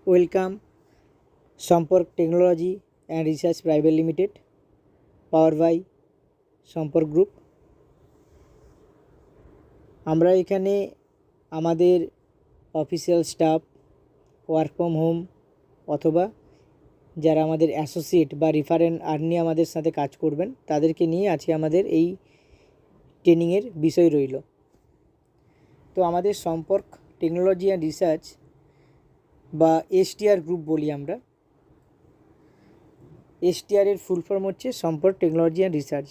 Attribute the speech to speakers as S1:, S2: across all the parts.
S1: Welcome Sampark technology and research private limited, power by Sampark group. আমরা এখানে আমাদের official staff, work from home অথবা যারা আমাদের অ্যাসোসিয়েট বা রেফারেন্ট আর্নি আমাদের সাথে কাজ করবেন তাদেরকে নিয়ে আজকে আমাদের এই ট্রেনিংয়ের বিষয় রইল। তো আমাদের সম্পর্ক টেকনোলজি অ্যান্ড রিসার্চ বা এসটিআর গ্রুপ বলি আমরা। এসটিআরের ফুল ফর্ম হচ্ছে সম্পর্ক টেকনোলজি অ্যান্ড রিসার্চ।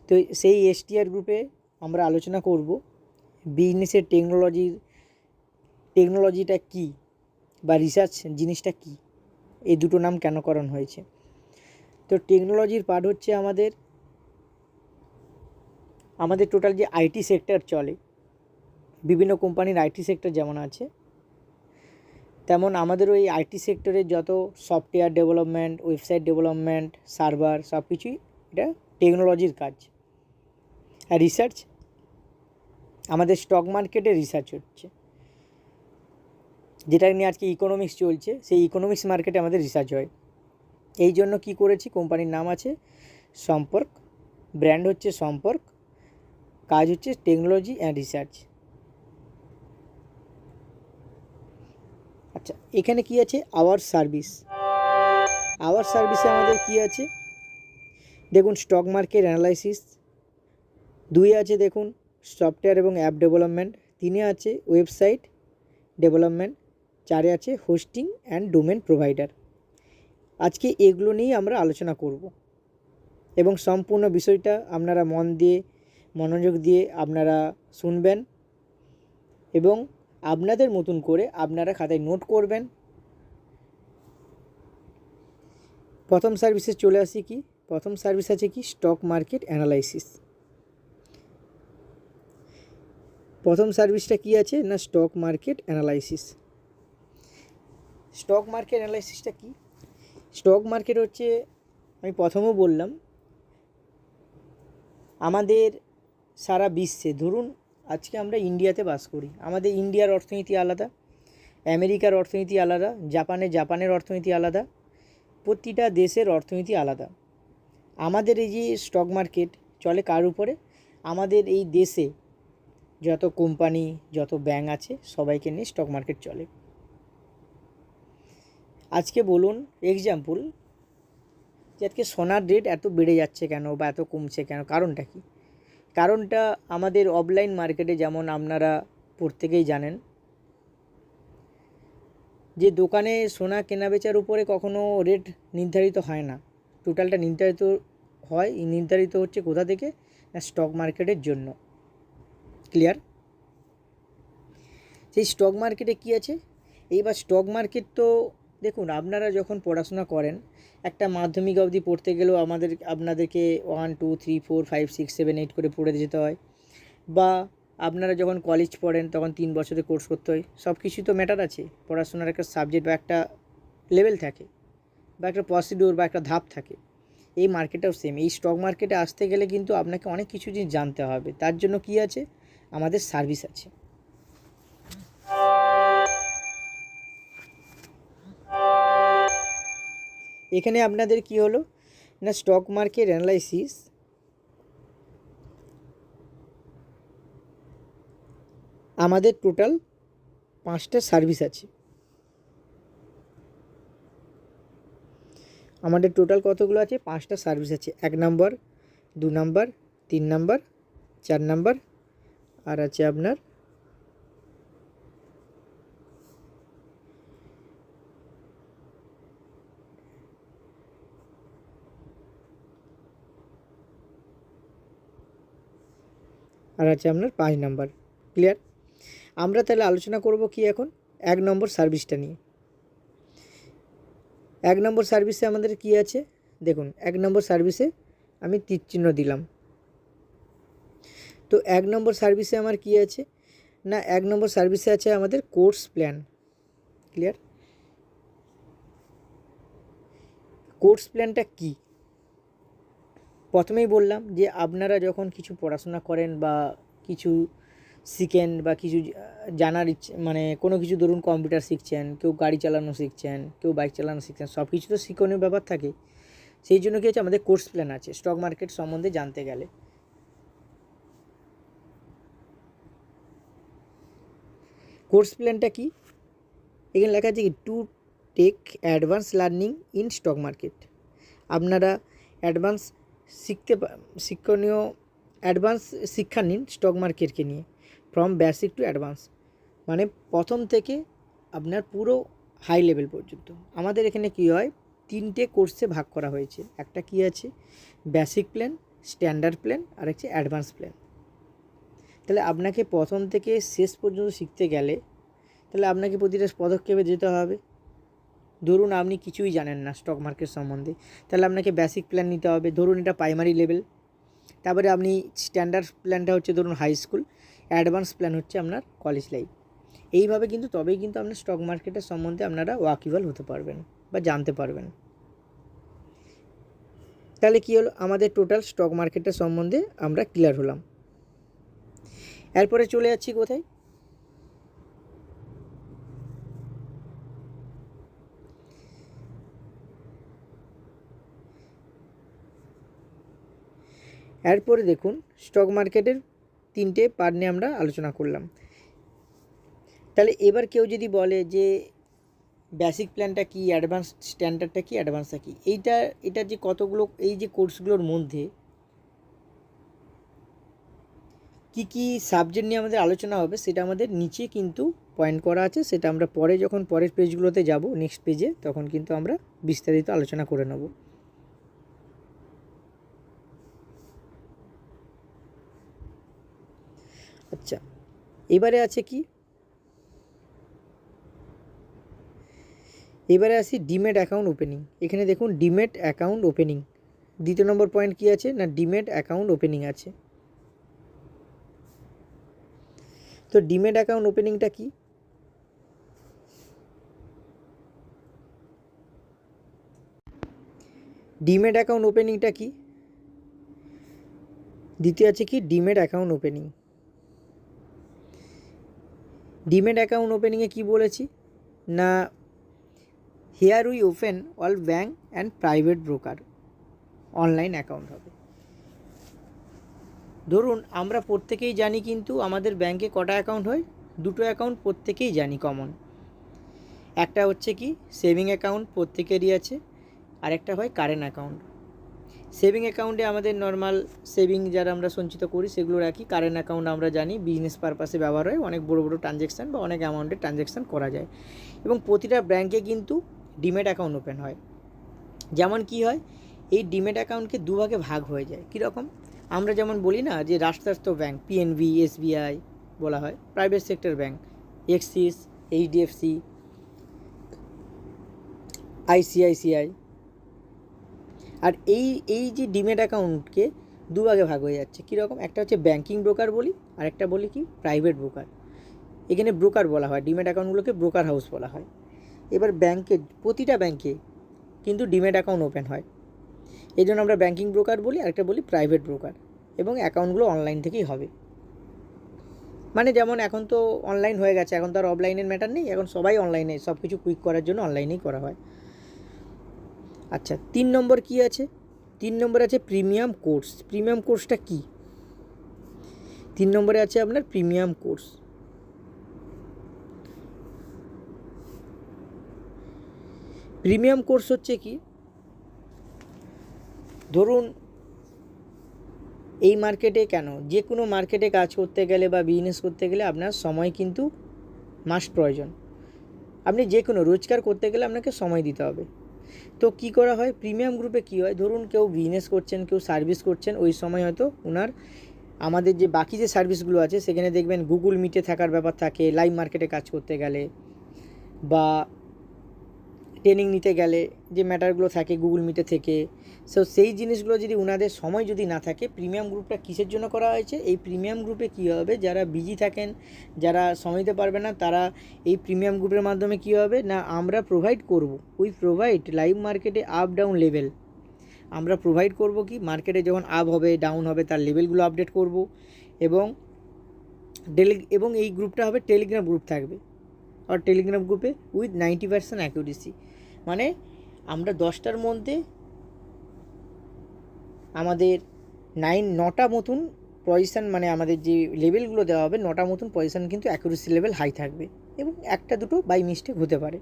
S1: তো সেই এসটিআর গ্রুপে আমরা আলোচনা করব বিজনেসের টেকনোলজিটা কী বা রিসার্চ জিনিসটা কী, এই দুটো নাম কেন করান হয়েছে। তো টেকনোলজির পার্ট হচ্ছে আমাদের টোটাল যে আইটি সেক্টর চলে, বিভিন্ন কোম্পানির আইটি সেক্টর যেমন আছে তেমন আমাদেরও এই আইটি সেক্টরের যত software development, website development, server সব কিছুই এটা টেকনোলজির কাজ। আর রিসার্চ আমাদের স্টক মার্কেটে রিসার্চ হচ্ছে, যেটা নিয়ে আজকে ইকোনমিক্স চলছে, সেই ইকোনমিক্স মার্কেটে আমাদের রিসার্চ হয়। এই জন্য কী করেছি, কোম্পানির নাম আছে সম্পর্ক, ব্র্যান্ড হচ্ছে সম্পর্ক, কাজ হচ্ছে টেকনোলজি অ্যান্ড রিসার্চ। আচ্ছা, এখানে কি আছে, আওয়ার সার্ভিসে আমাদের কি আছে দেখুন, স্টক মার্কেট অ্যানালাইসিস। 2 আছে দেখুন সফটওয়্যার এবং অ্যাপ ডেভেলপমেন্ট। 3 আছে ওয়েবসাইট ডেভেলপমেন্ট। 4 আছে হোস্টিং অ্যান্ড ডোমেন প্রোভাইডার। আজকে এগুলো নিয়েই আমরা আলোচনা করব এবং সম্পূর্ণ বিষয়টা আপনারা মনোযোগ দিয়ে আপনারা শুনবেন এবং আপনাদের মতন করে আপনারা খাতায় নোট করবেন। প্রথম সার্ভিসে চলে আসি কি, প্রথম সার্ভিস আছে কি স্টক মার্কেট অ্যানালাইসিস। প্রথম সার্ভিসটা কি আছে না stock market analysis. Stock market অ্যানালাইসিসটা কি? স্টক মার্কেট হচ্ছে, আমি প্রথমেও বললাম, আমাদের সারা বিশ্বে, ধরুন আজকে আমরা ইন্ডিয়াতে বাস করি, আমাদের ইন্ডিয়ার অর্থনীতি আলাদা, আমেরিকার অর্থনীতি আলাদা, জাপানের অর্থনীতি আলাদা, প্রতিটা দেশের অর্থনীতি আলাদা। আমাদের এই যে স্টক মার্কেট চলে কার উপরে? আমাদের এই দেশে যত কোম্পানি, যত ব্যাংক আছে সবাইকে নিয়ে স্টক মার্কেট চলে। আজকে বলুন এক্সাম্পল, যে আজকে সোনার রেট এত বেড়ে যাচ্ছে কেন বা এত কমছে কেন, কারণটা কি? কারণটা আমাদের অফলাইন মার্কেটে যেমন আপনারা প্রত্যেকেই জানেন যে দোকানে সোনা কেনাবেচার উপরে কখনো রেট নির্ধারিত হয় না, টোটালটা নির্ধারিত হচ্ছে কোথা থেকে না স্টক মার্কেটের জন্য। ক্লিয়ার? সেই স্টক মার্কেটে কি আছে, এইবার স্টক মার্কেট তো দেখুন, আপনারা যখন পড়াশোনা করেন একটা মাধ্যমিক অবধি পড়তে গেলেও আপনাদেরকে 1 2 3 4 5 6 7 8 করে পড়ে যেতে হয়, বা আপনারা যখন কলেজ পড়েন তখন 3 বছরের কোর্স করতে হয়। সব কিছুই তো ম্যাটার আছে, পড়াশোনার একটা সাবজেক্ট বা একটা লেভেল থাকে বা একটা প্রসিডিওর বা একটা ধাপ থাকে। এই মার্কেটটাও সেম। এই স্টক মার্কেটে আসতে গেলে কিন্তু আপনাকে অনেক কিছু জিনিস জানতে হবে, তার জন্য কি আছে, আমাদের সার্ভিস আছে। এখানে আপনাদের কি হলো না স্টক মার্কেট অ্যানালাইসিস আমাদের টোটাল 5টা সার্ভিস আছে। আমাদের টোটাল কতগুলো আছে? 5টা সার্ভিস আছে। 1 নম্বর, 2 নম্বর, 3 নম্বর, 4 নম্বর, আর আছে আপনার আপনার 5 নম্বর। ক্লিয়ার? আমরা তাহলে আলোচনা করব কি এখন 1 নম্বর সার্ভিসটা নিয়ে। 1 নম্বর সার্ভিসে আমাদের কি আছে দেখুন, 1 নম্বর সার্ভিসে আমি তীর চিহ্ন দিলাম। তো 1 নম্বর সার্ভিসে আমার কি আছে না 1 নম্বর সার্ভিসে আছে আমাদের কোর্স প্ল্যান। ক্লিয়ার? কোর্স প্ল্যানটা কি? প্রথমেই বললাম যে আপনারা যখন কিছু পড়াশোনা করেন বা কিছু শিখেন বা কিছু জানার ইচ্ছে, মানে কোনো কিছু ধরুন কম্পিউটার শিখছেন, কেউ গাড়ি চালানো শিখছেন, কেউ বাইক চালানো শিখছেন, সব কিছু তো শিক্ষণীয় ব্যাপার থাকে। সেই জন্য কী হচ্ছে, আমাদের কোর্স প্ল্যান আছে স্টক মার্কেট সম্বন্ধে জানতে গেলে। কোর্স প্ল্যানটা কি, এখানে লেখা আছে কি, to take advance learning in stock market. আপনারা অ্যাডভান্স শিক্ষণীয় অ্যাডভান্স শিক্ষা নিন স্টক মার্কেটকে নিয়ে, ফ্রম বেসিক টু অ্যাডভান্স, মানে প্রথম থেকে আপনার পুরো হাই লেভেল পর্যন্ত। আমাদের এখানে কী হয়, 3টে কোর্সে ভাগ করা হয়েছে। একটা কী আছে, বেসিক প্ল্যান, স্ট্যান্ডার্ড প্ল্যান, আর হচ্ছে অ্যাডভান্স প্ল্যান। তাহলে আপনাকে প্রথম থেকে শেষ পর্যন্ত শিখতে গেলে তাহলে আপনাকে প্রতিটা পদক্ষেপে যেতে হবে। ধরুন আপনি কিছুই জানেন না স্টক মার্কেট সম্বন্ধে, তাহলে আপনাকে বেসিক প্ল্যান নিতে হবে, ধরুন এটা প্রাইমারি লেভেল। তারপরে আপনি স্ট্যান্ডার্ড প্ল্যানটা হচ্ছে ধরুন হাই স্কুল, অ্যাডভান্স প্ল্যান হচ্ছে আপনার কলেজ লাইফ। এইভাবে কিন্তু তবেই কিন্তু আপনার স্টক মার্কেটের সম্বন্ধে আপনারা ওয়াকিবল হতে পারবেন বা জানতে পারবেন। তাহলে কী হলো, আমাদের টোটাল স্টক মার্কেটের সম্বন্ধে আমরা ক্লিয়ার হলাম। এরপরে চলে যাচ্ছি কোথায়, এরপরে দেখুন স্টক মার্কেটের 3টে পার্ট নিয়ে আমরা আলোচনা করলাম। তাহলে এবার কেউ যদি বলে যে বেসিক প্ল্যানটা কি, অ্যাডভান্স স্ট্যান্ডার্ডটা কি, অ্যাডভান্সটা কি, এটা যে কতগুলো, এই যে কোর্সগুলোর মধ্যে কি কি সাবজেক্ট নিয়ে আমাদের আলোচনা হবে সেটা আমাদের নিচে কিন্তু পয়েন্ট করা আছে। সেটা আমরা পরে যখন পরের পেজগুলোতে যাব, নেক্সট পেজে, তখন কিন্তু আমরা বিস্তারিত আলোচনা করে নেব। আচ্ছা, এবারে আছে কি, এবারে আসি ডিমেট অ্যাকাউন্ট ওপেনিং। এখানে দেখুন ডিমেট অ্যাকাউন্ট ওপেনিং, দ্বিতীয় নম্বর পয়েন্ট কি আছে না, ডিমেট অ্যাকাউন্ট ওপেনিং আছে। তো ডিমেট অ্যাকাউন্ট ওপেনিংটা কি, ডিমেট অ্যাকাউন্ট ওপেনিংটা কি, দ্বিতীয় আছে কি demat account opening. Demat account ওপেনিংয়ে কি বলেছি না, here we open all bank and private broker online account হবে। ধরুন আমরা প্রত্যেকেই জানি কিন্তু আমাদের ব্যাংকে কটা অ্যাকাউন্ট হয়, 2টো অ্যাকাউন্ট প্রত্যেকেই জানি কমন। একটা হচ্ছে কি সেভিং অ্যাকাউন্ট প্রত্যেকেরই আছে, আর একটা হয় কারেন্ট অ্যাকাউন্ট। সেভিং অ্যাকাউন্টে আমাদের নর্মাল সেভিং যারা আমরা সঞ্চিত করি সেগুলো রাখি। কারেন্ট অ্যাকাউন্ট আমরা জানি বিজনেস পারপাসে ব্যবহার হয়, অনেক বড় বড় ট্রানজ্যাকশান বা অনেক অ্যামাউন্টের ট্রানজ্যাকশান করা যায়। এবং প্রতিটা ব্যাংকে কিন্তু ডিমেট অ্যাকাউন্ট ওপেন হয়। যেমন কি হয়, এই ডিমেট অ্যাকাউন্টকে দুভাগে ভাগ হয়ে যায়। কীরকম, আমরা যেমন বলি না যে রাষ্ট্রায়ত্ত ব্যাংক পিএনবি, এসবিআই বলা হয়, private sector bank Axis, HDFC, ICICI. আর এই যে ডিমেট অ্যাকাউন্টকে দুভাগে ভাগ হয়ে যাচ্ছে। কীরকম, একটা হচ্ছে ব্যাংকিং ব্রোকার বলি, আর একটা বলি কি প্রাইভেট ব্রোকার। এখানে ব্রোকার বলা হয়, ডিমেট অ্যাকাউন্টগুলোকে ব্রোকার হাউস বলা হয়। এবার ব্যাংকে, প্রতিটা ব্যাংকে কিন্তু ডিমেট অ্যাকাউন্ট ওপেন হয়, এই জন্য আমরা ব্যাংকিং ব্রোকার বলি, আরেকটা বলি প্রাইভেট ব্রোকার। এবং অ্যাকাউন্টগুলো অনলাইন থেকেই হবে। মানে যেমন এখন তো অনলাইন হয়ে গেছে, এখন তো আর অফলাইনের ম্যাটার নেই, এখন সবাই অনলাইনে সব কিছু কুইক করার জন্য অনলাইনেই করা হয়। আচ্ছা, 3 নম্বর কি আছে, 3 নম্বরে আছে প্রিমিয়াম কোর্স। প্রিমিয়াম কোর্সটা কি, 3 নম্বরে আছে আপনার প্রিমিয়াম কোর্স। প্রিমিয়াম কোর্স হচ্ছে কি, ধরুন এই মার্কেটে কেন, যে কোনো মার্কেটে কাজ করতে গেলে বা বিজনেস করতে গেলে আপনার সময় কিন্তু মাস্ট প্রয়োজন। আপনি যে কোনো রোজগার করতে গেলে আপনাকে সময় দিতে হবে। তো কি করা হয়, প্রিমিয়াম গ্রুপে কি হয়, ধরুন কেউ বিজনেস করছেন, কেউ সার্ভিস করছেন, ওই সময় হয়তো ওনার আমাদের যে বাকি যে সার্ভিসগুলো আছে সেখানে দেখবেন গুগল মিটে থাকার ব্যাপার থাকে, লাইভ মার্কেটে কাজ করতে গেলে বা ট্রেনিং নিতে গেলে যে ম্যাটারগুলো থাকে গুগল মিটে থেকে। সো সেই জিনিসগুলো যদি ওনাদের সময় যদি না থাকে, প্রিমিয়াম গ্রুপটা কিসের জন্য করা হয়েছে, এই প্রিমিয়াম গ্রুপে কী হবে, যারা বিজি থাকেন, যারা সময় দিতে পারবে না, তারা এই প্রিমিয়াম গ্রুপের মাধ্যমে কী হবে না, আমরা প্রোভাইড করব, উই প্রোভাইড লাইভ মার্কেটে আপ ডাউন লেভেল। আমরা প্রোভাইড করব কি, মার্কেটে যখন আপ হবে ডাউন হবে তার লেভেলগুলো আপডেট করব, এবং এবং এই গ্রুপটা হবে টেলিগ্রাম গ্রুপ থাকবে, আর টেলিগ্রাম গ্রুপে উইথ 90% অ্যাকিউরেসি, মানে আমরা 10টার মধ্যে আমাদের 9টা মতন পজিশান, মানে আমাদের যে লেভেলগুলো দেওয়া হবে 9টা মতন পজিশান কিন্তু অ্যাকুরেসি লেভেল হাই থাকবে, এবং 1-2 বাই মিস্টেক হতে পারে।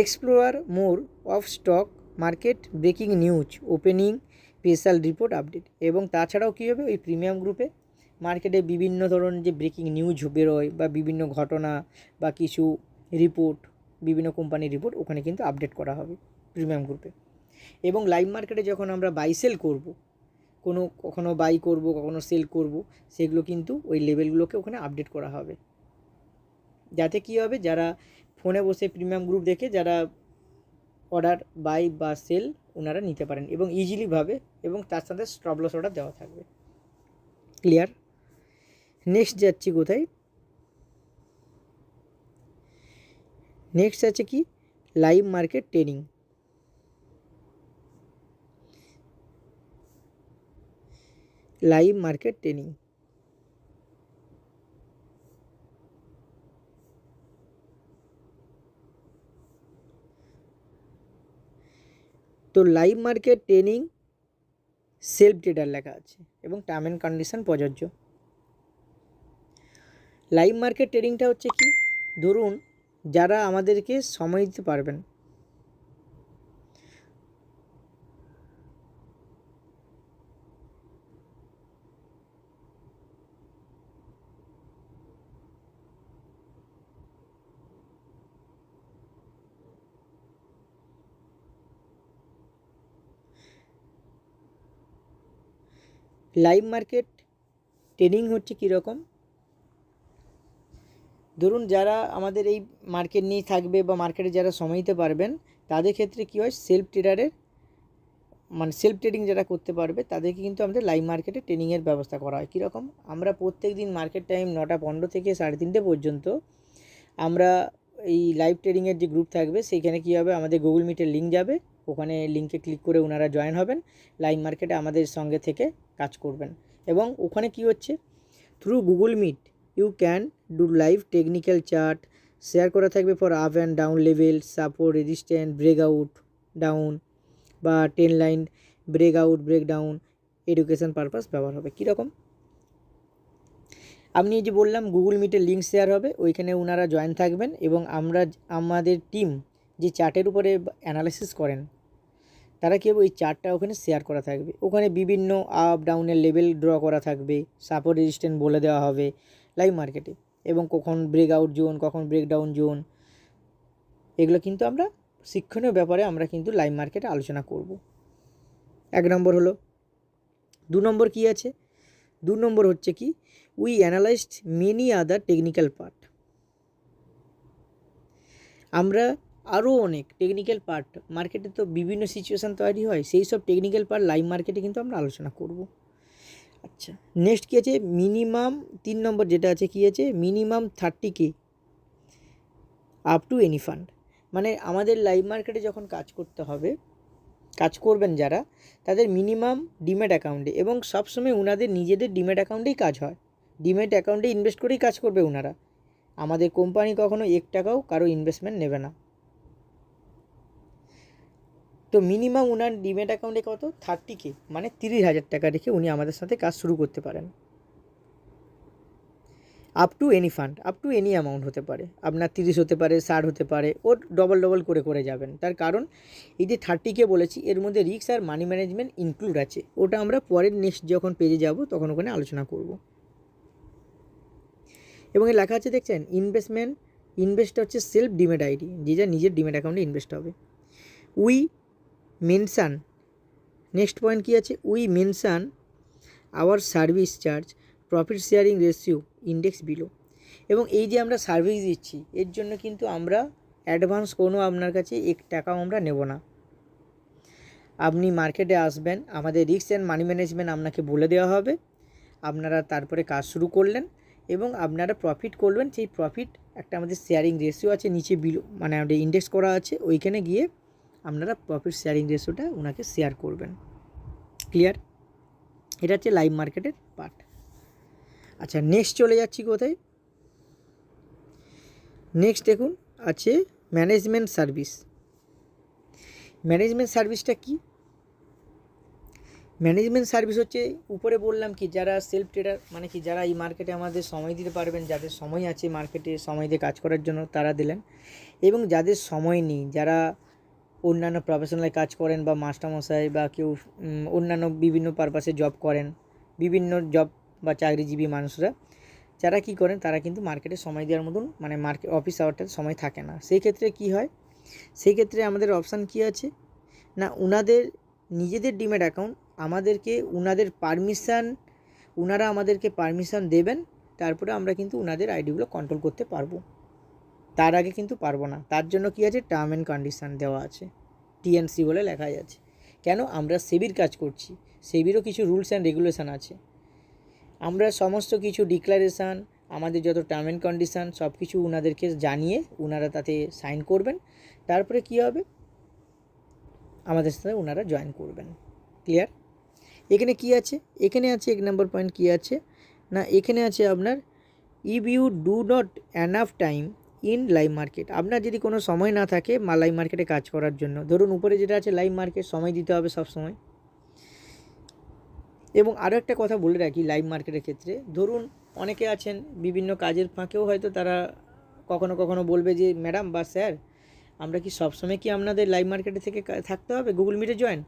S1: Explore more of stock market breaking news opening special report update, এবং তাছাড়াও কী হবে ওই প্রিমিয়াম গ্রুপে মার্কেটে বিভিন্ন ধরনের যে ব্রেকিং নিউজ বেরোয় বা বিভিন্ন ঘটনা বা কিছু রিপোর্ট, বিভিন্ন কোম্পানির রিপোর্ট ওখানে কিন্তু আপডেট করা হবে প্রিমিয়াম গ্রুপে। এবং লাইভ মার্কেটে যখন আমরা বাই সেল করব, কখনো বাই করব কখনো সেল করব, সেগুলো কিন্তু ওই লেভেলগুলোকে ওখানে আপডেট করা হবে, যাতে কী হবে যারা ফোনে বসে প্রিমিয়াম গ্রুপ দেখে যারা অর্ডার বাই বা সেল ওনারা নিতে পারেন এবং ইজিলিভাবে, এবং তার সাথে স্টপ লস অর্ডার দেওয়া থাকবে। ক্লিয়ার? নেক্সট যাচ্ছি কোথায়, নেক্সট আছে কি live market trading. Live market trading, তো live market trading self trader লেখা আছে এবং টার্ম অ্যান্ড কন্ডিশন প্রযোজ্য। লাইভ মার্কেট ট্রেডিংটা হচ্ছে কি, ধরুন যারা আমাদেরকে সময় দিতে পারবেন, লাইভ মার্কেট ট্রেডিং হচ্ছে কীরকম, ধরুন যারা আমাদের এই মার্কেট নিয়ে থাকবে বা মার্কেটে যারা সময় দিতে পারবেন তাদের ক্ষেত্রে কী হয়, সেলফ ট্রেডারের মানে সেলফ ট্রেডিং যারা করতে পারবে তাদেরকে কিন্তু আমাদের লাইভ মার্কেটে ট্রেডিংয়ের ব্যবস্থা করা হয়। কীরকম, আমরা প্রত্যেক দিন মার্কেট টাইম 9টা 15 থেকে 3:30 পর্যন্ত আমরা এই লাইভ ট্রেডিংয়ের যে গ্রুপ থাকবে সেইখানে কী হবে, আমাদের গুগল মিটের লিঙ্ক যাবে, ওখানে লিঙ্কে ক্লিক করে ওনারা জয়েন হবেন, লাইভ মার্কেটে আমাদের সঙ্গে থেকে কাজ করবেন। এবং ওখানে কি হচ্ছে, through Google Meet you can do live technical chart share করা থাকবে for up and down level, support, resistance, breakout down বা 10 line breakout breakdown, education purpose ব্যবহার হবে। কীরকম, আপনি এই যে বললাম গুগল মিটের লিঙ্ক শেয়ার হবে, ওইখানে ওনারা জয়েন থাকবেন এবং আমাদের টিম যে চার্টের উপরে অ্যানালাইসিস করেন তারা কী হবে, ওই চার্টটা ওখানে শেয়ার করা থাকবে, ওখানে বিভিন্ন আপ ডাউনের লেভেল ড্র করা থাকবে, সাপোর্ট রেজিস্ট্যান্স বলে দেওয়া হবে লাইভ মার্কেটে, এবং কখন ব্রেকআউট জোন কখন ব্রেকডাউন জোন, এগুলো কিন্তু আমরা শিক্ষণীয় ব্যাপারে আমরা কিন্তু লাইভ মার্কেটে আলোচনা করব। 1 নম্বর হলো। 2 নম্বর কী আছে, 2 নম্বর হচ্ছে কি, we analysed many other technical part, আমরা আরও অনেক টেকনিক্যাল পার্ট, মার্কেটে তো বিভিন্ন সিচুয়েশান তৈরি হয়, সেই সব টেকনিক্যাল পার্ট লাইভ মার্কেটে কিন্তু আমরা আলোচনা করব। আচ্ছা, নেক্সট কী আছে, মিনিমাম 3 নম্বর যেটা আছে কী আছে, minimum 30K up to any fund, মানে আমাদের লাইভ মার্কেটে যখন কাজ করতে হবে, কাজ করবেন যারা, তাদের মিনিমাম ডিম্যাট অ্যাকাউন্টে, এবং সবসময় ওনাদের নিজেদের ডিম্যাট অ্যাকাউন্টেই কাজ হয়, ডিম্যাট অ্যাকাউন্টে ইনভেস্ট করেই কাজ করবে ওনারা, আমাদের কোম্পানি কখনো 1 টাকাও কারো ইনভেস্টমেন্ট নেবে না। তো মিনিমাম ওনার ডিম্যাট অ্যাকাউন্টে কত, 30K, মানে 30,000 টাকা রেখে উনি আমাদের সাথে কাজ শুরু করতে পারেন। Up to any fund, up to any amount হতে পারে, আপনার 30 হতে পারে, 60 হতে পারে, ওর ডবল করে যাবেন। তার কারণ এই যে 30K বলেছি এর মধ্যে রিস্ক আর মানি ম্যানেজমেন্ট ইনক্লুড আছে, ওটা আমরা পরের নেক্সট যখন পেজে যাব তখন ওখানে আলোচনা করব। এবং এই লেখা আছে দেখছেন, ইনভেস্ট হচ্ছে সেলফ ডিমেট আইডি, যে যা নিজের ডিমেট অ্যাকাউন্টে ইনভেস্ট হবে। উই মেনশান, নেক্সট পয়েন্ট কী আছে, we mention our service charge profit sharing ratio index below, এবং এই যে আমরা সার্ভিস দিচ্ছি এর জন্য কিন্তু আমরা অ্যাডভান্স কোনো আপনার কাছে 1 টাকাও আমরা নেব না। আপনি মার্কেটে আসবেন, আমাদের রিস্ক অ্যান্ড মানি ম্যানেজমেন্ট আপনাকে বলে দেওয়া হবে, আপনারা তারপরে কাজ শুরু করলেন এবং আপনারা প্রফিট করবেন, সেই প্রফিট একটা আমাদের শেয়ারিং রেশিও আছে নিচে বিলো, মানে আমাদের ইন্ডেক্স করা আছে, ওইখানে গিয়ে আপনারা প্রফিট শেয়ারিং রেশিওটা ওনাকে শেয়ার করবেন। ক্লিয়ার? এটা হচ্ছে লাইভ মার্কেটের পার্ট। আচ্ছা, নেক্সট চলে যাচ্ছি কোথায়? নেক্সট দেখুন আছে ম্যানেজমেন্ট সার্ভিস। ম্যানেজমেন্ট সার্ভিসটা কি? ম্যানেজমেন্ট সার্ভিস হচ্ছে, উপরে বললাম কি, যারা সেলফ ট্রেডার মানে কি, যারা এই মার্কেটে আমাদের সময় দিতে পারবেন, যাদের সময় আছে মার্কেটে সময় দিয়ে কাজ করার জন্য তারা দিলেন, এবং যাদের সময় নেই, যারা অন্যান্য প্রফেশনাল কাজ করেন বা মাস্টারমশাই বা কেউ অন্যান্য বিভিন্ন পারপাসে জব করেন, বিভিন্ন জব বা চাকরিজীবী মানুষরা যারা কী করেন, তারা কিন্তু মার্কেটে সময় দেওয়ার মতন মানে মার্কেট অফিস আওয়ারটাতে সময় থাকে না। সেই ক্ষেত্রে কী হয়, সেই ক্ষেত্রে আমাদের অপশান কী আছে না, ওনাদের নিজেদের ডিম্যাট অ্যাকাউন্ট আমাদেরকে ওনারা আমাদেরকে পারমিশন দেবেন, তারপরে আমরা কিন্তু ওনাদের আইডিগুলো কন্ট্রোল করতে পারবো। তার আগে কিন্তু পারবো না। তার জন্য কী আছে, টার্ম অ্যান্ড কন্ডিশান দেওয়া আছে, টিএনসি বলে লেখা আছে। কেন? আমরা সেবির কাজ করছি, সেবিরও কিছু রুলস অ্যান্ড রেগুলেশান আছে। আমরা সমস্ত কিছু ডিক্লারেশান, আমাদের যত টার্ম অ্যান্ড কন্ডিশান সব কিছু ওনাদেরকে জানিয়ে ওনারা তাতে সাইন করবেন, তারপরে কী হবে, আমাদের সাথে ওনারা জয়েন করবেন। ক্লিয়ার? এখানে কি আছে? এখানে আছে 1 নম্বর পয়েন্ট কী আছে না, এখানে আছে আপনার if you do not enough time in live market. আপনার যদি কোনো সময় না থাকে লাইভ মার্কেটে কাজ করার জন্য, ধরুন উপরে যেটা আছে লাইভ মার্কেট, সময় দিতে হবে সব সময়। এবং আরও একটা কথা বলে রাখি, লাইভ মার্কেটের ক্ষেত্রে ধরুন অনেকে আছেন বিভিন্ন কাজের ফাঁকেও হয়তো তারা কখনো কখনো বলবে যে ম্যাডাম বা স্যার, আমরা কি সবসময় কি আপনাদের লাইভ মার্কেটে থেকে থাকতে হবে, গুগল মিটে জয়েন?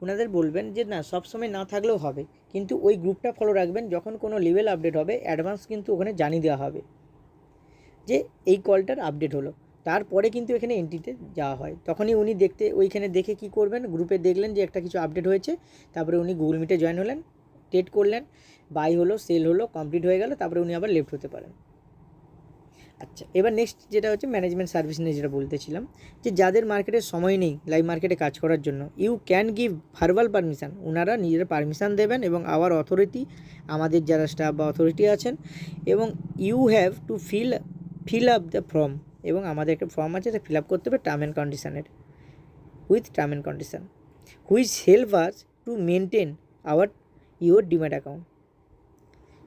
S1: ওনাদের বলবেন যে না, সবসময় না থাকলেও হবে, কিন্তু ওই গ্রুপটা ফলো রাখবেন, যখন কোনো লেভেল আপডেট হবে অ্যাডভান্স কিন্তু ওখানে জানিয়ে দেওয়া হবে যে এই কলটার আপডেট হলো, তারপরে কিন্তু এখানে এন্ট্রিতে যাওয়া হয়। তখনই উনি ওইখানে দেখে কি করবেন, গ্রুপে দেখলেন যে একটা কিছু আপডেট হয়েছে, তারপরে উনি গুগল মিটে জয়েন হলেন, ট্রেড করলেন, বাই হলো, সেল হলো, কমপ্লিট হয়ে গেল, তারপরে উনি আবার লেফট হতে পারেন। আচ্ছা, এবার নেক্সট যেটা হচ্ছে ম্যানেজমেন্ট সার্ভিস নিয়ে যেটা বলতেছিলাম, যে যাদের মার্কেটে সময় নেই লাইভ মার্কেটে কাজ করার জন্য, you can give verbal permission, ওনারা নিজেরা পারমিশন দেবেন, এবং আওয়ার অথরিটি, আমাদের যারা স্টাফ বা অথরিটি আছেন, এবং you have to fill up the form, এবং আমাদের একটা ফর্ম আছে, সেটা ফিল আপ করতে হবে টার্ম অ্যান্ড কন্ডিশানের, with term and condition which help us to maintain your demat account.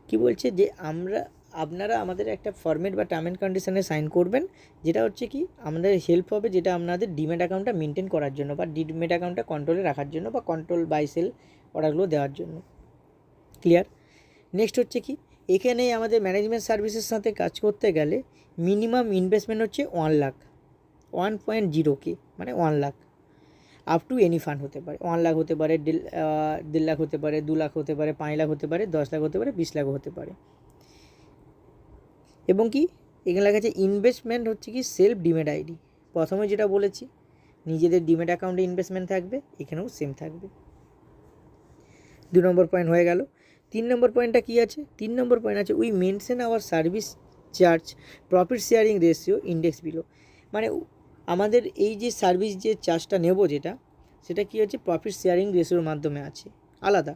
S1: কী বলছে, যে আপনারা আমাদের একটা ফরম্যাট বা টার্ম অ্যান্ড কন্ডিশানে সাইন করবেন, যেটা হচ্ছে কি আমাদের হেল্প হবে, যেটা আপনাদের ডিম্যাট অ্যাকাউন্টটা মেনটেন করার জন্য, বা ডিম্যাট অ্যাকাউন্টটা কন্ট্রোলে রাখার জন্য, বা কন্ট্রোল বাই সেল অর্ডারগুলো দেওয়ার জন্য। ক্লিয়ার? নেক্সট হচ্ছে কি, এখানে আমাদের ম্যানেজমেন্ট সার্ভিসের সাথে কাজ করতে গেলে মিনিমাম ইনভেস্টমেন্ট হচ্ছে 1 লাখ, 1.0K মানে 1 lakh, up to any fund হতে পারে। 1 লাখ হতে পারে, 1.5 লাখ হতে পারে, 2 লাখ হতে পারে, 5 লাখ হতে পারে, 10 লাখ হতে পারে, 20 লাখও হতে পারে। এবং কি এখানে লেখা আছে ইনভেস্টমেন্ট হচ্ছে কি সেলফ ডিমেট আইডি, প্রথমে যেটা বলেছি নিজেদের ডিমেট অ্যাকাউন্টে ইনভেস্টমেন্ট থাকবে, এখানেও সেম থাকবে। 2 নম্বর পয়েন্ট হয়ে গেল। 3 নম্বর পয়েন্টটা কী আছে? 3 নম্বর পয়েন্ট আছে we mention our service charge profit sharing ratio index below, মানে আমাদের এই যে সার্ভিস যে চার্জটা নেব যেটা, সেটা কী হচ্ছে প্রফিট শেয়ারিং রেশিওর মাধ্যমে আছে, আলাদা।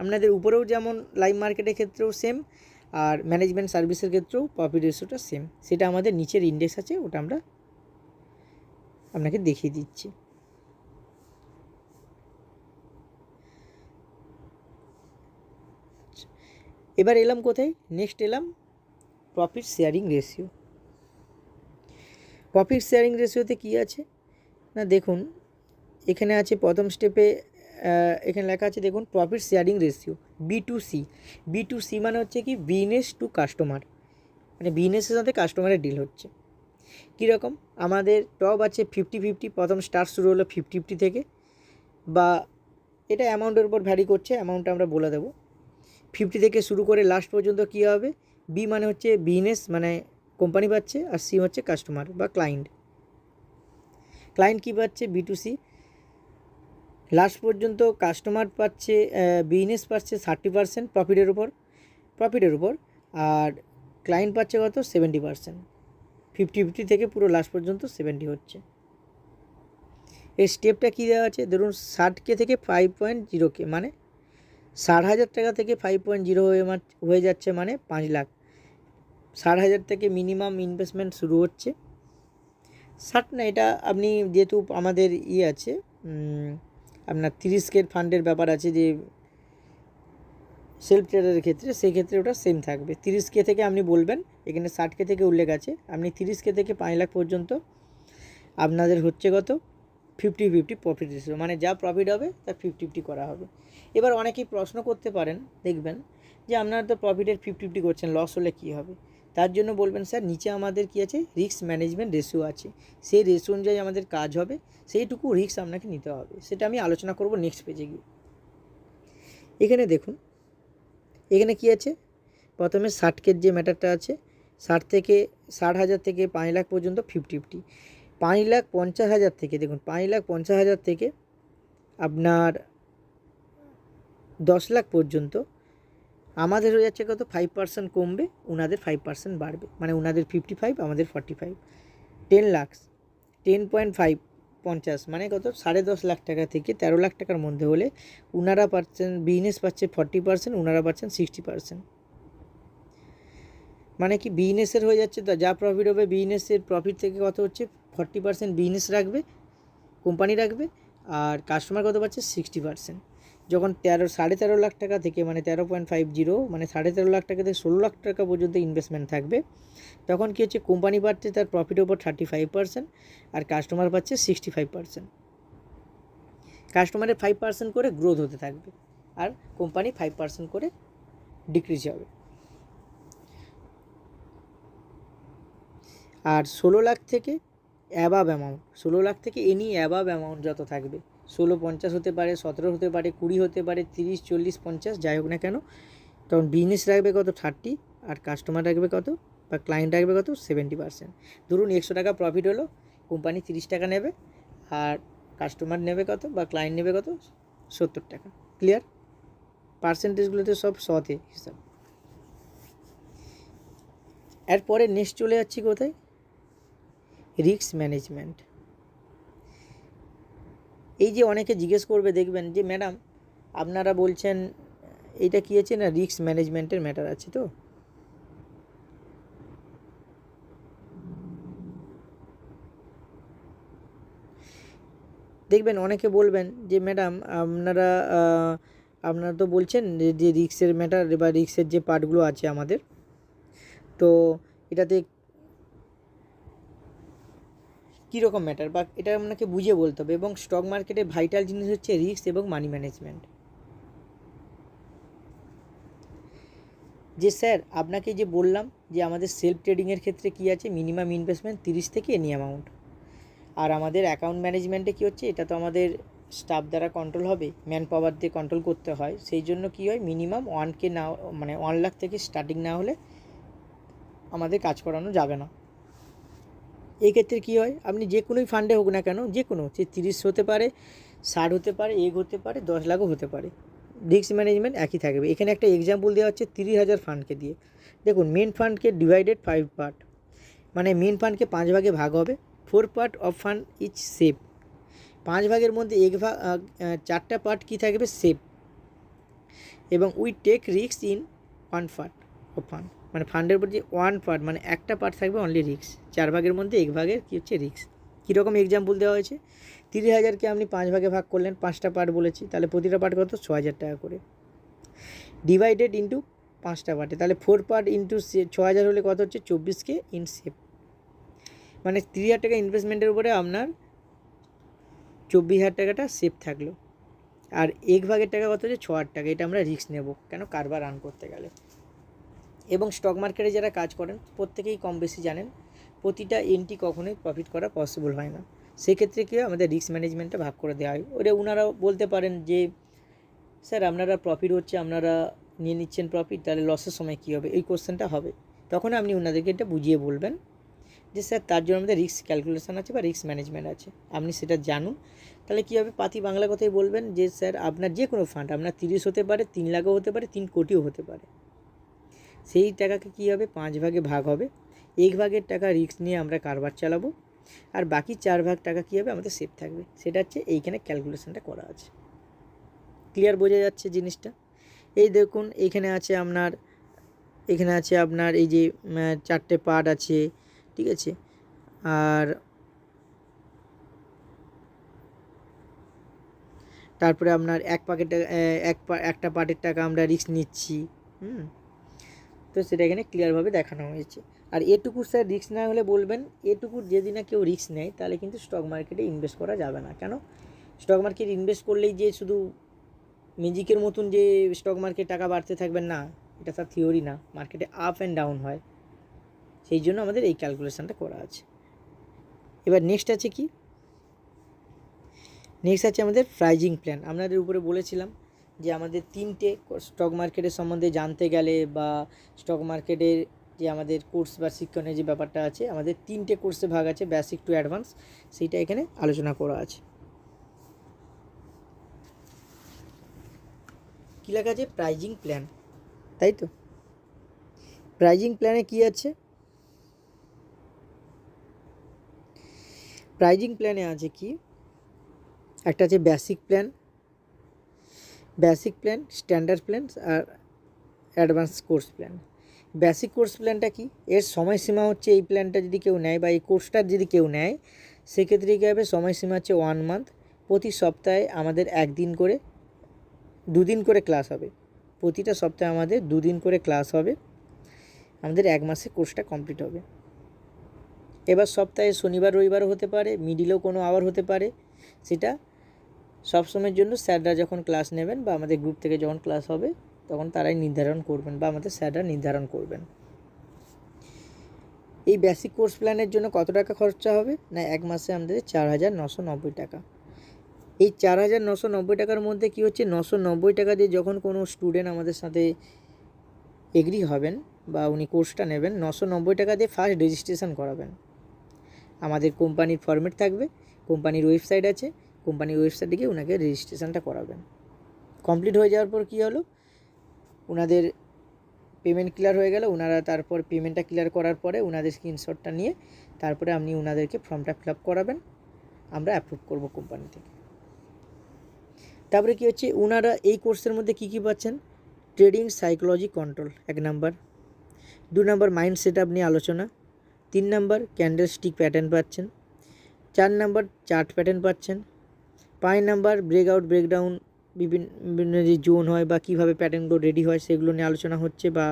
S1: আপনাদের উপরেও যেমন লাইভ মার্কেটের ক্ষেত্রেও সেম, আর ম্যানেজমেন্ট সার্ভিসের ক্ষেত্রেও প্রফিট রেশিওটা সেম, সেটা আমাদের নিচের ইন্ডেক্স আছে, ওটা আমরা আপনাকে দেখিয়ে দিচ্ছি। এবার এলাম কোথায়, নেক্সট এলাম profit sharing ratio. Profit sharing রেশিওতে কী আছে না, দেখুন এখানে আছে প্রথম স্টেপে, এখানে লেখা আছে দেখুন profit sharing ratio B2C। B2C মানে হচ্ছে কি বিজনেস টু কাস্টমার, মানে বিজনেসের সাথে কাস্টমারের ডিল হচ্ছে। কীরকম, আমাদের টপ আছে 50-50, প্রথম স্টার্ট শুরু হলো 50-50 থেকে, বা এটা অ্যামাউন্টের উপর ভ্যারি করছে, অ্যামাউন্টটা আমরা বলে দেবো। 50 থেকে শুরু করে লাস্ট পর্যন্ত কী হবে, বি মানে হচ্ছে বিজনেস মানে কোম্পানি পাচ্ছে, আর সি হচ্ছে কাস্টমার বা ক্লায়েন্ট। ক্লায়েন্ট কী পাচ্ছে, B2C, লাস্ট পর্যন্ত কাস্টমার পাচ্ছে, বিজনেস পাচ্ছে 30% প্রফিটের উপর, আর ক্লায়েন্ট পাচ্ছে কত 70%। 50-50 থেকে পুরো লাস্ট পর্যন্ত 70 হচ্ছে। এই স্টেপটা কী দেওয়া আছে, ধরুন 60K থেকে 5.0K, মানে 60,000 টাকা থেকে 5.0 হয়ে যাচ্ছে, মানে 5 লাখ। 60,000 থেকে মিনিমাম ইনভেস্টমেন্ট শুরু হচ্ছে। 60 না, এটা আপনি যেহেতু আমাদের আছে আপনার 30K ফান্ডের ব্যাপার আছে, যে সেলফ ট্রেডারের ক্ষেত্রে সেক্ষেত্রে ওটা সেম থাকবে। 30K থেকে আপনি বলবেন, এখানে 60K থেকে উল্লেখ আছে, আপনি 30K থেকে 5 লাখ পর্যন্ত আপনাদের হচ্ছে কত 50-50 প্রফিট রেশিও, মানে যা প্রফিট হবে তার 50-50 করা হবে। এবার অনেকেই প্রশ্ন করতে পারেন, দেখবেন যে আপনারা তো প্রফিটের 50-50 করছেন, লস হলে কী হবে? তার জন্য বলবেন স্যার নিচে আমাদের কী আছে, রিস্ক ম্যানেজমেন্ট রেশিও আছে, সেই রেশিও অনুযায়ী আমাদের কাজ হবে, সেইটুকু রিস্ক আপনাকে নিতে হবে। সেটা আমি আলোচনা করব নেক্সট পেজে গিয়ে। এখানে দেখুন, এখানে কী আছে, প্রথমে 60K যে ম্যাটারটা আছে, 60,000 থেকে 5 লাখ পর্যন্ত 50-50, 5,50,000 থেকে, দেখুন 5,50,000 থেকে আপনার 10 লাখ পর্যন্ত আমাদের হয়ে যাচ্ছে কত 5% কমবে, ওনাদের 5% বাড়বে, মানে ওনাদের 55 আমাদের 45। 10 লাখ 10.5 50 মানে কত 10.5 লাখ টাকা থেকে 13 লাখ টাকার মধ্যে হলে ওনারা পাচ্ছেন, বিজনেস পাচ্ছে 40%, ওনারা পাচ্ছেন 60%। মানে কি বিজনেসের হয়ে যাচ্ছে, তো যা প্রফিট হবে বিজনেসের প্রফিট থেকে কত হচ্ছে 40% বিজনেস রাখবে, কোম্পানি রাখবে, আর কাস্টমার কত পাচ্ছে 60%। যখন 13.5 লাখ টাকা থেকে, মানে 13.50, মানে 13.5 লাখ টাকা থেকে 16 লাখ টাকা পর্যন্ত ইনভেস্টমেন্ট থাকবে, তখন কী হচ্ছে, কোম্পানি পাচ্ছে তার প্রফিটের উপর 35% আর কাস্টমার পাচ্ছে 65%। কাস্টমারের 5% করে গ্রোথ হতে থাকবে আর কোম্পানি 5% করে ডিক্রিজ হবে। আর 16 লাখ থেকে অ্যাবাভ অ্যামাউন্ট, 16 লাখ থেকে এনি অ্যাবাভ অ্যামাউন্ট যত থাকবে, 16-50 হতে পারে, 17 হতে পারে, 20 হতে পারে, 30, 40, 50 যাই হোক না কেন, তখন বিজনেস রাখবে কত 30 আর কাস্টমার রাখবে কত, বা ক্লায়েন্ট রাখবে কত 70%। ধরুন 100 টাকা প্রফিট হলো, কোম্পানি 30 টাকা নেবে আর কাস্টমার নেবে কত, বা ক্লায়েন্ট নেবে কত 70 টাকা। ক্লিয়ার? পার্সেন্টেজগুলোতে সব শতে হিসাব। এরপরে নেক্সট চলে যাচ্ছি কোথায়, রিস্ক ম্যানেজমেন্ট। এই যে অনেকে জিজ্ঞেস করবে, দেখবেন যে ম্যাডাম আপনারা বলছেন এইটা কী আছে না, রিস্ক ম্যানেজমেন্টের ম্যাটার আছে, তো দেখবেন অনেকে বলবেন যে ম্যাডাম আপনারা তো বলছেন যে রিস্কের ম্যাটার বা রিস্কের যে পার্টগুলো আছে আমাদের, তো এটাতে কীরকম ম্যাটার, বা এটা আপনাকে বুঝিয়ে বলতে হবে। এবং স্টক মার্কেটে ভাইটাল জিনিস হচ্ছে রিস্ক এবং মানি ম্যানেজমেন্ট। যে স্যার আপনাকে যে বললাম যে আমাদের সেলফ ট্রেডিংয়ের ক্ষেত্রে কী আছে, মিনিমাম ইনভেস্টমেন্ট 30 থেকে এনি অ্যামাউন্ট, আর আমাদের অ্যাকাউন্ট ম্যানেজমেন্টে কী হচ্ছে, এটা তো আমাদের স্টাফ দ্বারা কন্ট্রোল হবে, ম্যান পাওয়ার দিয়ে কন্ট্রোল করতে হয়, সেই জন্য কী হয় মিনিমাম 1K না, মানে 1 লাখ থেকে স্টার্টিং না হলে আমাদের কাজ করানো যাবে না। এই ক্ষেত্রে কী হয়, আপনি যে কোনোই ফান্ডে হোক না কেন, যে কোনো, সে 30 হতে পারে, 60 হতে পারে, হতে পারে, 10 লাখও হতে পারে, রিস্ক ম্যানেজমেন্ট একই থাকবে। এখানে একটা এক্সাম্পল দেওয়া হচ্ছে 30,000 ফান্ডকে দিয়ে। দেখুন মেন ফান্ডকে ডিভাইডেড 5 পার্ট, মানে মেন ফান্ডকে 5 ভাগে ভাগ হবে, 4 part of fund is safe, 5 ভাগের মধ্যে 4টা পার্ট কী থাকবে, সেফ, এবং we take risk in 1 part of fund, মানে ফান্ডের উপর যে 1 পার্ট, মানে একটা পার্ট থাকবে অনলি রিস্ক, 4 ভাগের মধ্যে 1 ভাগের কী হচ্ছে রিস্ক। কীরকম এক্সাম্পল দেওয়া হয়েছে, 30,000কে আপনি 5 ভাগে ভাগ করলেন, 5টা পার্ট বলেছি, তাহলে প্রতিটা পার্ট কত 6,000 টাকা করে, ডিভাইডেড ইন্টু 5টা পার্টে, তাহলে 4 পার্ট ইন্টু 6,000 হলে কত হচ্ছে 24K ইন সেফ, মানে 30,000 টাকা ইনভেস্টমেন্টের উপরে আপনার 24,000 টাকাটা সেফ থাকলো। আর 1 ভাগের টাকা কত হচ্ছে 6,000 টাকা, এটা আমরা রিস্ক নেব কেন, কারবার রান করতে গেলে। এবং স্টক মার্কেটে যারা কাজ করেন প্রত্যেকেই কম বেশি জানেন প্রতিটা এন্ট্রি কখনোই প্রফিট করা পসিবল হয় না, সেক্ষেত্রে কী হয় আমাদের রিস্ক ম্যানেজমেন্টটা ভাগ করে দেওয়া হয়। ওনারাও বলতে পারেন যে স্যার আপনারা প্রফিট হচ্ছে, আপনারা নিয়ে নিচ্ছেন প্রফিট, তাহলে লসের সময় কী হবে, এই কোশ্চেনটা হবে, তখন আপনি ওনাদেরকে এটা বুঝিয়ে বলবেন যে স্যার তার জন্য আমাদের রিস্ক ক্যালকুলেশন আছে বা রিস্ক ম্যানেজমেন্ট আছে, আপনি সেটা জানুন। তাহলে কী হবে, পাতি বাংলা কথাই বলবেন যে স্যার আপনার যে কোনো ফান্ড, আপনার 30 হতে পারে, 3 লাখও হতে পারে, 3 কোটিও হতে পারে, সেই টাকাকে কী হবে 5 ভাগে ভাগ হবে, 1 ভাগের টাকা রিস্ক নিয়ে আমরা কারবার চালাবো, আর বাকি 4 ভাগ টাকা কী হবে আমাদের সেফ থাকবে, সেটা হচ্ছে এইখানে ক্যালকুলেশনটা করা আছে। ক্লিয়ার বোঝা যাচ্ছে জিনিসটা? এই দেখুন এখানে আছে আপনার এই যে 4টে পার্ট আছে, ঠিক আছে, আর তারপরে আপনার একটা পার্টের টাকা আমরা রিস্ক নিচ্ছি। তো সেটা এখানে ক্লিয়ারভাবে দেখানো হয়েছে। আর এটুকু স্যার রিস্ক না হলে বলবেন, এটুকুর যদি না কেউ রিস্ক নেয় তাহলে কিন্তু স্টক মার্কেটে ইনভেস্ট করা যাবে না। কেন? স্টক মার্কেট ইনভেস্ট করলেই যে শুধু ম্যাজিকের মতন যে স্টক মার্কেট টাকা বাড়তে থাকবেন, না, এটা তার থিওরি না। মার্কেটে আপ অ্যান্ড ডাউন হয়, সেই জন্য আমাদের এই ক্যালকুলেশানটা করা আছে। এবার নেক্সট আছে কি? নেক্সট আছে আমাদের প্রাইজিং প্ল্যান। আপনাদের উপরে বলেছিলাম যে আমাদের 3টে স্টক মার্কেটের সম্বন্ধে জানতে গেলে বা স্টক মার্কেটের যে আমাদের কোর্স বা শিক্ষণের যে ব্যাপারটা আছে, আমাদের 3টে কোর্সে ভাগ আছে, বেসিক টু অ্যাডভান্স, সেইটা এখানে আলোচনা করা আছে। কী লেখা আছে? প্রাইজিং প্ল্যান, তাই তো? প্রাইজিং প্ল্যানে কি আছে? প্রাইজিং প্ল্যানে আছে কি? একটা আছে বেসিক প্ল্যান, স্ট্যান্ডার্ড প্ল্যান আর advance course plan. Basic course প্ল্যানটা কি? এর সময়সীমা হচ্ছে, এই প্ল্যানটা যদি কেউ নেয় বা এই কোর্সটার যদি কেউ নেয়, সেক্ষেত্রে কী হবে? সময়সীমা হচ্ছে 1 মান্থ। প্রতি সপ্তাহে আমাদের 1 দিন করে 2 দিন করে ক্লাস হবে। প্রতিটা সপ্তাহে আমাদের 2 দিন করে ক্লাস হবে। আমাদের 1 মাসে কোর্সটা কমপ্লিট হবে। এবার সপ্তাহে শনিবার রবিবারও হতে পারে, মিডিলেও কোনো আওয়ার হতে পারে। সেটা সবসময়ের জন্য স্যাররা যখন ক্লাস নেবেন বা আমাদের গ্রুপ থেকে যখন ক্লাস হবে তখন তারাই নির্ধারণ করবেন বা আমাদের স্যাররা নির্ধারণ করবেন। এই বেসিক কোর্স প্ল্যানের জন্য কত টাকা খরচা হবে? না, 1 মাসে আমাদের 4,990 টাকা। এই 4,990 টাকার মধ্যে কী হচ্ছে? 990 টাকা দিয়ে যখন কোনো স্টুডেন্ট আমাদের সাথে এগ্রি হবেন বা উনি কোর্সটা নেবেন, 990 টাকা দিয়ে ফার্স্ট রেজিস্ট্রেশন করাবেন। আমাদের কোম্পানির ফরম্যাট থাকবে, কোম্পানির ওয়েবসাইট আছে, কোম্পানির ওয়েবসাইটে গিয়ে ওনাকে রেজিস্ট্রেশনটা করাবেন। কমপ্লিট হয়ে যাওয়ার পর কী হলো? ওনাদের পেমেন্ট ক্লিয়ার হয়ে গেল। ওনারা তারপর পেমেন্টটা ক্লিয়ার করার পরে ওনাদের স্ক্রিনশটটা নিয়ে তারপরে আপনি ওনাদেরকে ফর্মটা ফিল আপ করাবেন, আমরা অ্যাপ্রুভ করব কোম্পানি থেকে। তারপরে কী হচ্ছে? ওনারা এই কোর্সের মধ্যে কী কী পাচ্ছেন? Trading psychology control 1 number, 2 number mind set up নিয়ে আলোচনা, 3 নাম্বার ক্যান্ডেল স্টিক প্যাটার্ন পাচ্ছেন, 4 নাম্বার চার্ট প্যাটার্ন পাচ্ছেন, 5 নাম্বার ব্রেকআউট ব্রেকডাউন, বিভিন্ন যে জোন হয় বা কীভাবে প্যাটার্নগুলো রেডি হয় সেগুলো নিয়ে আলোচনা হচ্ছে, বা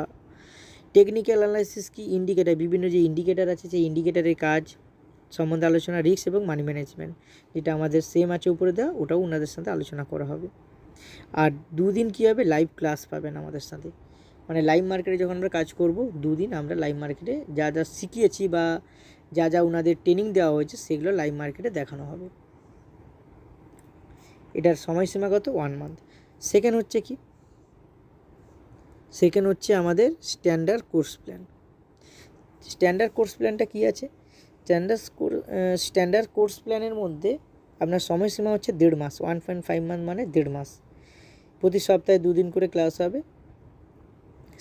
S1: টেকনিক্যাল অ্যানালাইসিস কি, ইন্ডিকেটার, বিভিন্ন যে ইন্ডিকেটার আছে সেই ইন্ডিকেটারের কাজ সম্বন্ধে আলোচনা, রিস্ক এবং মানি ম্যানেজমেন্ট, যেটা আমাদের সেম আছে উপরে দেওয়া, ওটাও ওনাদের সাথে আলোচনা করা হবে। আর 2 দিন কী হবে? লাইভ ক্লাস পাবেন আমাদের সাথে, মানে লাইভ মার্কেটে যখন আমরা কাজ করব 2 দিন আমরা লাইভ মার্কেটে যা যা শিখিয়েছি বা যা যা ওনাদের ট্রেনিং দেওয়া হয়েছে সেগুলো লাইভ মার্কেটে দেখানো হবে। এটার সময়সীমা কত? 1 মান্থ। সেকেন্ড হচ্ছে কি? সেকেন্ড হচ্ছে আমাদের standard course plan. Standard course প্ল্যানটা কী আছে? স্ট্যান্ডার্ড কোর্স প্ল্যানের মধ্যে আপনার সময়সীমা হচ্ছে 1.5 মাস, 1.5 মান্থ মানে 1.5 মাস। প্রতি সপ্তাহে 2 দিন করে ক্লাস হবে,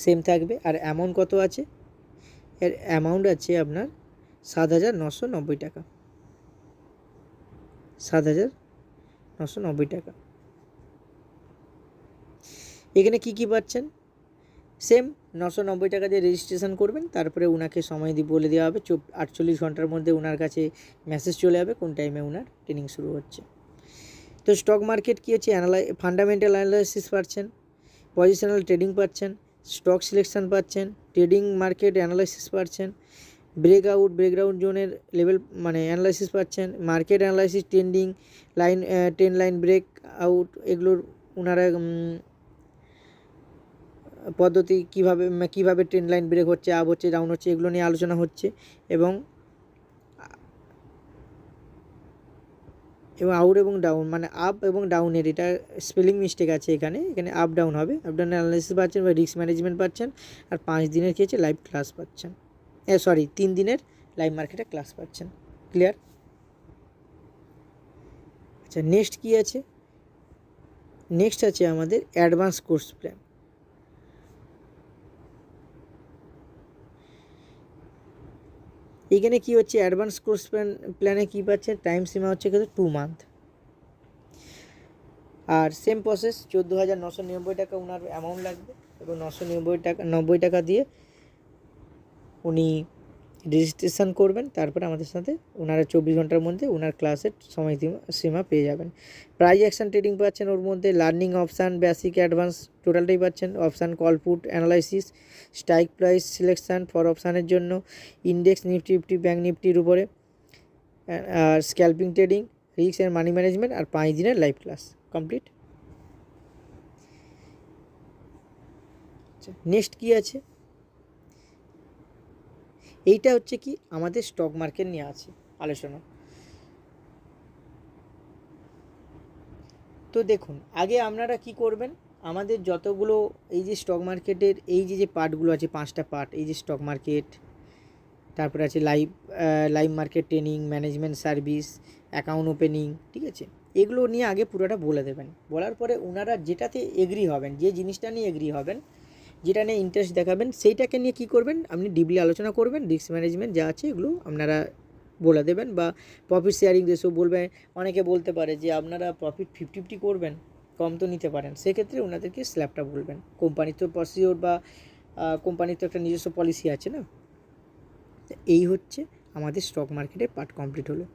S1: সেম থাকবে। আর অ্যামাউন্ট কত আছে? এর অ্যামাউন্ট আছে আপনার 7,990 টাকা, 7,990 টাকা। এখানে কী কী পাচ্ছেন? সেম 990 টাকা দিয়ে রেজিস্ট্রেশন করবেন, তারপরে ওনাকে সময় দিয়ে বলে দেওয়া হবে 48 ঘন্টার মধ্যে ওনার কাছে মেসেজ চলে যাবে কোন টাইমে ওনার ট্রেনিং শুরু হচ্ছে। তো স্টক মার্কেট কী হচ্ছে? ফান্ডামেন্টাল অ্যানালাইসিস পাচ্ছেন, পজিশনাল ট্রেডিং পাচ্ছেন, স্টক সিলেকশন পাচ্ছেন, ট্রেডিং মার্কেট অ্যানালাইসিস পাচ্ছেন, ব্রেকআউট জোনের লেভেল মানে অ্যানালাইসিস পাচ্ছেন, market analysis, trending line, trend line break out, এগুলোর ওনারা পদ্ধতি কীভাবে ট্রেন্ড লাইন ব্রেক হচ্ছে, আপ হচ্ছে, ডাউন হচ্ছে, এগুলো নিয়ে আলোচনা হচ্ছে। এবং আউট এবং ডাউন মানে আপ এবং ডাউনের, এটা স্পেলিং মিস্টেক আছে এখানে আপ ডাউন হবে। আপ ডাউন অ্যানালাইসিস পাচ্ছেন বা রিস্ক ম্যানেজমেন্ট পাচ্ছেন। আর 5 দিনের কী হচ্ছে? লাইভ ক্লাস পাচ্ছেন, 3 দিনের লাইভ মার্কেটে ক্লাস পাচ্ছেন। ক্লিয়ার? আচ্ছা, নেক্সট কী আছে? নেক্সট আছে আমাদের অ্যাডভান্স কোর্স প্ল্যান। এখানে কী হচ্ছে? অ্যাডভান্স কোর্স প্ল্যানে কী পাচ্ছে? টাইম সীমা হচ্ছে কিন্তু 2 মান্থ। আর সেম প্রসেস, 14,990 টাকা ওনার অ্যামাউন্ট লাগবে এবং 990 টাকা দিয়ে উনি রেজিস্ট্রেশন করবেন, তারপরে আমাদের সাথে ওনারা 24 ঘন্টার মধ্যে ওনার ক্লাসের সীমা পেয়ে যাবেন। প্রাইজ অ্যাকশন ট্রেডিং পাচ্ছেন, ওর মধ্যে লার্নিং অপশান, বেসিক, অ্যাডভান্স টোটালটাই পাচ্ছেন। Option call put analysis, strike price selection for অপশানের জন্য, ইন্ডেক্স নিফটি ব্যাঙ্ক নিফটির উপরে, আর scalping trading, risk and money management, আর 5 দিনের লাইভ ক্লাস কমপ্লিট। নেক্সট কী আছে, এইটা হচ্ছে কি আমাদের স্টক মার্কেট নিয়ে আছে আলোচনা। তো দেখুন, আগে আপনারা কি করবেন, আমাদের যতগুলো এই যে স্টক মার্কেটের এই যে পার্টগুলো আছে, 5টা পার্ট, এই যে স্টক মার্কেট, তারপরে আছে live market training, management service, account opening, ঠিক আছে, এগুলো নিয়ে আগে পুরোটা বলে দেবেন। বলার পরে ওনারা যেটাতে এগ্রি হবেন, যে জিনিসটা নিয়ে এগ্রি হবেন, যেটা নিয়ে ইন্টারেস্ট দেখাবেন, সেইটাকে নিয়ে কী করবেন, আপনি ডিপলি আলোচনা করবেন। রিস্ক ম্যানেজমেন্ট যা আছে এগুলো আপনারা বলে দেবেন, বা প্রফিট শেয়ারিং রেশিও বলবেন। অনেকে বলতে পারে যে আপনারা প্রফিট 50-50 করবেন, কম তো নিতে পারেন, সেক্ষেত্রে ওনাদেরকে স্ল্যাবটা বলবেন। কোম্পানির তো প্রসিওর বা কোম্পানির তো একটা নিজস্ব পলিসি আছে না। এই হচ্ছে আমাদের স্টক মার্কেটের পার্ট কমপ্লিট হলো।